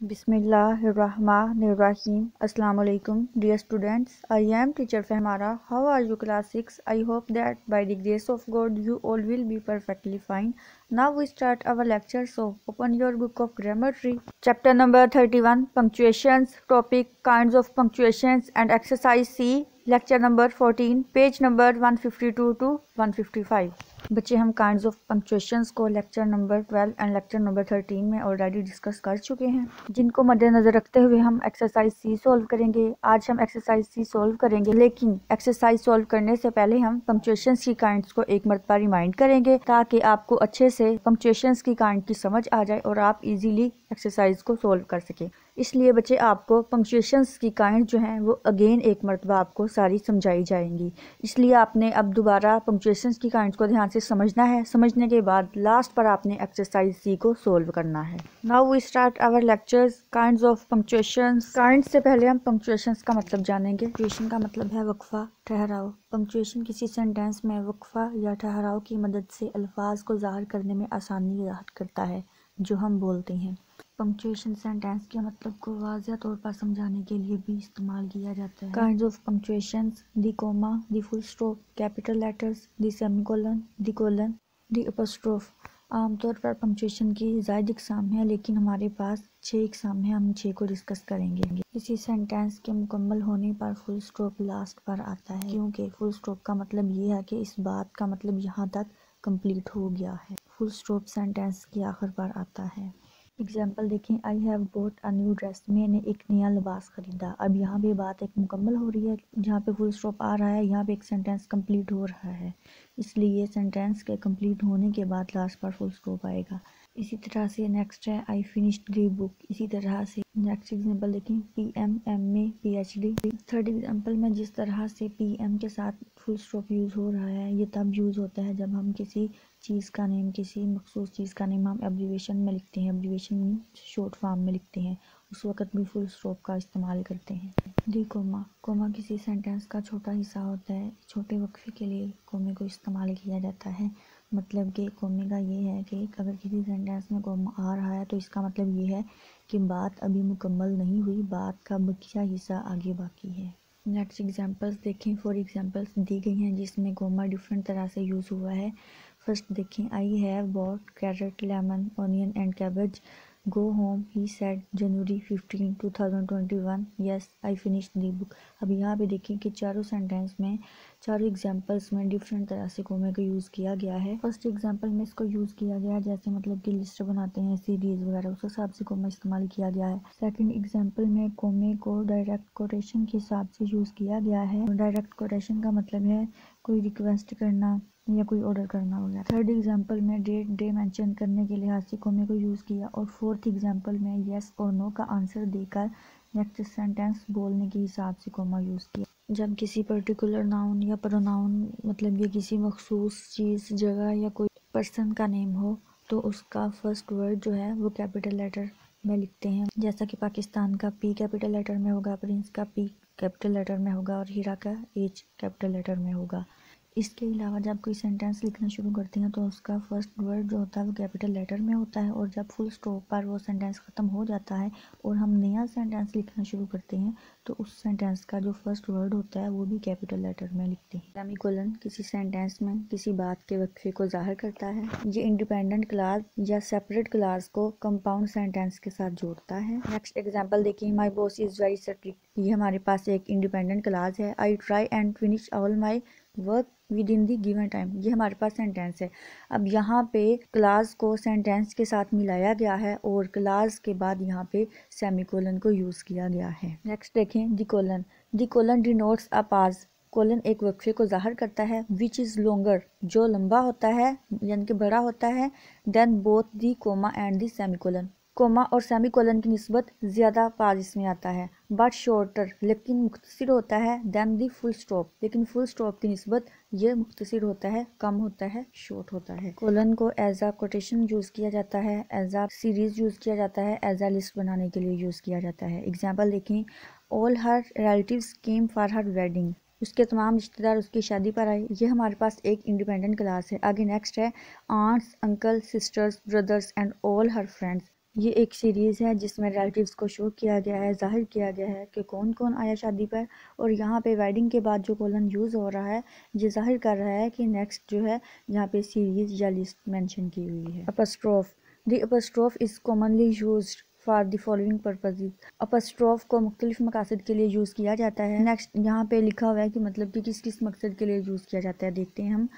Bismillahirrahmanirrahim. Assalamu alaikum, dear students. I am teacher Fahmara. How are you, class 6? I hope that by the grace of God you all will be perfectly fine. Now we start our lecture, so open your book of grammatry. Chapter number 31, punctuations, topic kinds of punctuations and exercise C. Lecture number 14, page number 152 to 155. बच्चे हम kinds of punctuations को lecture number 12 and lecture number 13 में already discuss कर चुके हैं, जिनको मद्देनजर रखते हुए हम एक्सरसाइज सी सॉल्व करेंगे। आज हम एक्सरसाइज सी सॉल्व करेंगे, लेकिन एक्सरसाइज सॉल्व करने से पहले हम पंक्चुएशंस की काइंड्स को एक मरतबा रिमाइंड करेंगे, ताकि आपको अच्छे से पंक्चुएशंस की काइंड की समझ आ जाए और आप इजीली एक्सरसाइज को सॉल्व कर सकें। इसलिए बच्चे आपको पंक्चुएशंस की काइंड जो हैं वो अगेन एक मरतबा आपको सारी समझाई जाएंगी। इसलिए आपने अब दोबारा पंक्चुएशंस की काइंड्स को ध्यान से समझना है। समझने के बाद लास्ट पर आपने एक्सरसाइज सी को सॉल्व करना है। Now we start our lectures. Kinds of punctuations. Kinds से पहले हम पंक्चुएशंस का मतलब जानेंगे। पंक्चुएशन का मतलब है वक्फा, ठहराव। पंक्चुएशन किसी सेंटेंस में वक्फा या ठहराव की मदद से अल्फाज को ज़ाहिर करने में आसानी ज़ाहिर करता है जो हम बोलते हैं। पंक्चुएशन सेंटेंस के मतलब को वाज़ेह तौर पर समझाने के लिए भी इस्तेमाल किया जाता है। Kinds of punctuations: the comma, the full stop, capital letters, the semicolon, the colon, the apostrophe. आमतौर पर पंक्चुएशन की ज़ायद इक़साम है, लेकिन हमारे पास 6 इक़साम है। हम 6 को डिस्कस करेंगे। किसी सेंटेंस के मुकम्मल होने पर फुल स्टॉप लास्ट पर आता है, क्योंकि फुल स्टॉप का मतलब ये है कि इस बात का मतलब यहाँ तक कंप्लीट हो गया है। फुल स्टॉप सेंटेंस के आखिर पर आता है। एग्जाम्पल देखें, I have boat a new dress, मैंने एक नया लिबास खरीदा। अब यहाँ पे बात एक मुकम्मल हो रही है, जहाँ पे फुल स्टॉप आ रहा है, यहाँ पे एक सेंटेंस कंप्लीट हो रहा है, इसलिए सेंटेंस के कंप्लीट होने के बाद लास्ट पर फुल स्टॉप आएगा। इसी तरह से नेक्स्ट है आई फिनिश्ड द बुक। इसी तरह से नेक्स्ट एग्जांपल देखें, PM, MA, PhD. Third example में जिस तरह से पीएम के साथ फुल स्टॉप यूज़ हो रहा है, ये तब यूज़ होता है जब हम किसी चीज़ का नेम, किसी मखसूस चीज़ का नेम हम एब्रीवेशन में लिखते हैं, एब्रीवेशन शॉर्ट फॉर्म में लिखते हैं, उस वक्त भी फुल स्टॉप का इस्तेमाल करते हैं। दी कोमा, कोमा किसी सेंटेंस का छोटा हिस्सा होता है। छोटे वक्फे के लिए कोमे को इस्तेमाल किया जाता है। मतलब कि कोमे का ये है कि अगर किसी सेंटेंस में कोमा आ रहा है तो इसका मतलब ये है कि बात अभी मुकम्मल नहीं हुई, बात का बकिया हिस्सा आगे बाकी है। नेक्स्ट एग्जांपल्स देखें। 4 एग्जांपल्स दी गई हैं जिसमें कोमा डिफरेंट तरह से यूज़ हुआ है। फर्स्ट देखें, I have bought carrot, lemon, onion and cabbage, go home, he said, January 15, 2021, yes I finished the book. अब यहाँ पे देखें कि चारों सेंटेंस में, चारों एग्जांपल्स में डिफरेंट तरह से कोमे का यूज़ किया गया है। फर्स्ट एग्जांपल में इसको यूज़ किया गया है जैसे मतलब कि लिस्ट बनाते हैं, सीरीज वगैरह, उस हिसाब से कोमा इस्तेमाल किया गया है। सेकंड एग्जांपल में कोमे को डायरेक्ट कोटेशन के हिसाब से यूज़ किया गया है। डायरेक्ट कोटेशन का मतलब है कोई रिक्वेस्ट करना या कोई ऑर्डर करना वगैरह। थर्ड एग्जांपल में डेट, डे मेंशन करने के लिहाज से कोमे को यूज़ किया। और फोर्थ एग्जांपल में यस और नो का आंसर देकर नेक्स्ट सेंटेंस बोलने के हिसाब से कोमा यूज़ किया। जब किसी पर्टिकुलर नाउन या प्रोनाउन, मतलब ये किसी मखसूस चीज़, जगह या कोई पर्सन का नेम हो, तो उसका फर्स्ट वर्ड जो है वो कैपिटल लेटर में लिखते हैं। जैसा कि पाकिस्तान का पी कैपिटल लेटर में होगा, प्रिंस का पी कैपिटल लेटर में होगा और हीरा का एच कैपिटल लेटर में होगा। इसके अलावा जब कोई सेंटेंस लिखना शुरू करते हैं तो उसका फर्स्ट वर्ड जो होता है वो कैपिटल लेटर में होता है, और जब फुल स्टॉप पर वो सेंटेंस ख़त्म हो जाता है और हम नया सेंटेंस लिखना शुरू करते हैं तो उस सेंटेंस का जो फर्स्ट वर्ड होता है वो भी कैपिटल लेटर में लिखते हैं। सेमीकोलन किसी सेंटेंस में किसी बात के वक्फे को ज़ाहिर करता है। ये इंडिपेंडेंट क्लॉज या सेपरेट क्लॉज को कंपाउंड सेंटेंस के साथ जोड़ता है। नेक्स्ट एग्जाम्पल देखिए, my boss is very strict. ये हमारे पास एक इंडिपेंडेंट क्लॉज है। I try and finish all my work with in the given time, ये हमारे पास सेंटेंस है। अब यहाँ पे क्लास को सेंटेंस के साथ मिलाया गया है और क्लास के बाद यहाँ पे सेमीकोलन को यूज़ किया गया है। नेक्स्ट देखें, दी colon. The colon denotes a पाज। कोलन एक वक्फे को ज़ाहिर करता है। विच इज़ लॉन्गर, जो लंबा होता है यानी कि बड़ा होता है, then both the comma and the semicolon. Comma और सेमीकोलन की निस्बत ज़्यादा पाज इसमें आता है। बट शॉर्टर, लेकिन मुख्तसर होता है, देन दी फुल स्टॉप, लेकिन फुल स्टॉप की निस्बत ये मुख्तसर होता है, कम होता है, शॉर्ट होता है। कोलन को एज आ कोटेशन यूज़ किया जाता है, एज आ सीरीज यूज़ किया जाता है, एज आ लिस्ट बनाने के लिए यूज़ किया जाता है। एग्जाम्पल देखें, all her relatives came for her wedding. उसके तमाम रिश्तेदार उसकी शादी पर आए। ये हमारे पास एक इंडिपेंडेंट क्लास है। आगे नेक्स्ट है, aunts, uncle, sisters, brothers and all her friends. ये एक सीरीज़ है जिसमें रिलेटिव्स को शो किया गया है, जाहिर किया गया है कि कौन कौन आया शादी पर। और यहाँ पे वेडिंग के बाद जो कॉलन यूज़ हो रहा है ये जाहिर कर रहा है कि नेक्स्ट जो है यहाँ पे सीरीज़ या लिस्ट मेंशन की हुई है। Apostrophe, the apostrophe is commonly used for the following purposes. Apostrophe को मुख्तलिफ मकासद के लिए यूज़ किया जाता है। नेक्स्ट यहाँ पे लिखा हुआ है कि मतलब कि किस किस मकसद के लिए यूज़ किया जाता है, देखते हैं हम।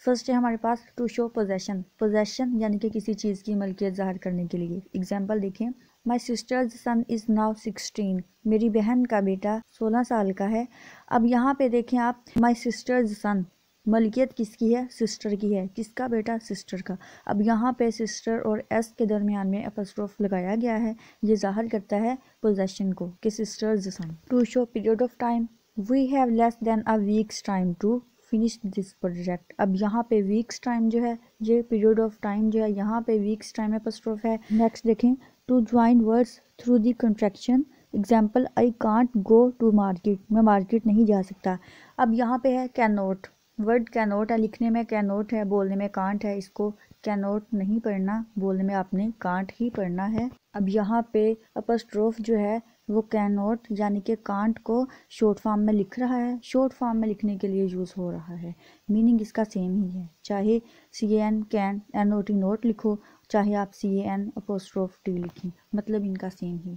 फर्स्ट है हमारे पास टू शो पोजेशन, पोजेशन यानी कि किसी चीज़ की मलकियत ज़ाहिर करने के लिए। एग्जाम्पल देखें, माई सिस्टर्स सन इज़ नाउ 16, मेरी बहन का बेटा 16 साल का है। अब यहाँ पे देखें आप, माई सिस्टर्स सन, मलकियत किसकी है? सिस्टर की है। किसका बेटा? सिस्टर का। अब यहाँ पे सिस्टर और एस के दरमियान में अपस्ट्रोफ लगाया गया है, ये जाहिर करता है पोजेशन को कि sister's son. To show period of time, we have less than a week's time to finish this project. अब यहाँ पे वीक्स टाइम जो है, ये पीरियड ऑफ टाइम जो है, यहाँ पे वीक्स टाइम अपस्ट्रोफ है। नेक्स्ट देखें, to join words through the contraction, example I can't go to market, मैं मार्केट नहीं जा सकता। अब यहाँ पे है can not, word can not है, लिखने में कैन नॉट है, बोलने में कांट है। इसको कैन नॉट नहीं पढ़ना, बोलने में आपने कांट ही पढ़ना है। अब यहाँ पे अपस्ट्रोफ जो है वो कैन नॉट यानी कि कांट को शॉर्ट फॉर्म में लिख रहा है, शॉर्ट फॉर्म में लिखने के लिए यूज़ हो रहा है। मीनिंग इसका सेम ही है, चाहे CAN कैन NOT नोट लिखो, चाहे आप CAN अपॉस्ट्रोफ T लिखें, मतलब इनका सेम ही।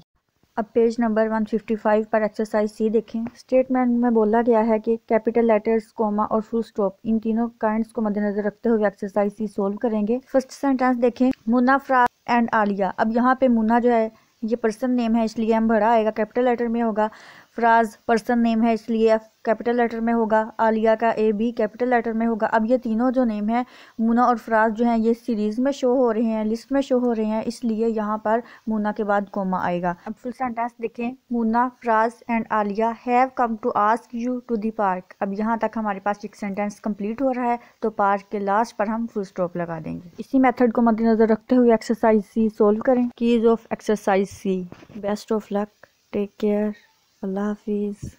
अब पेज नंबर 155 पर एक्सरसाइज सी देखें। स्टेटमेंट में बोला गया है कि कैपिटल लेटर्स, कोमा और फुल स्टॉप, इन तीनों काइंड्स को मद्देनजर रखते हुए एक्सरसाइज सी सोल्व करेंगे। फर्स्ट सेंटेंस देखें, मुन्ना, फराज एंड आलिया। अब यहाँ पे मुन्ना जो है ये पर्सन नेम है इसलिए एम बड़ा आएगा, कैपिटल लेटर में होगा। फराज पर्सन नेम है इसलिए एफ कैपिटल लेटर में होगा। आलिया का A भी कैपिटल लेटर में होगा। अब ये तीनों जो नेम है मुन्ना और फराज जो हैं ये सीरीज़ में शो हो रहे हैं, लिस्ट में शो हो रहे हैं, इसलिए यहाँ पर मुन्ना के बाद कोमा आएगा। अब फुल सेंटेंस देखें, Munna, Faraz and Alia have come to ask you to the park. अब यहाँ तक हमारे पास एक सेंटेंस कंप्लीट हो रहा है, तो पार्क के लास्ट पर हम फुल स्टॉप लगा देंगे। इसी मेथड को मद्देनजर रखते हुए एक्सरसाइज सी सोल्व करें। Keys of exercise C. Best of luck, take care, अल्लाह हाफिज़।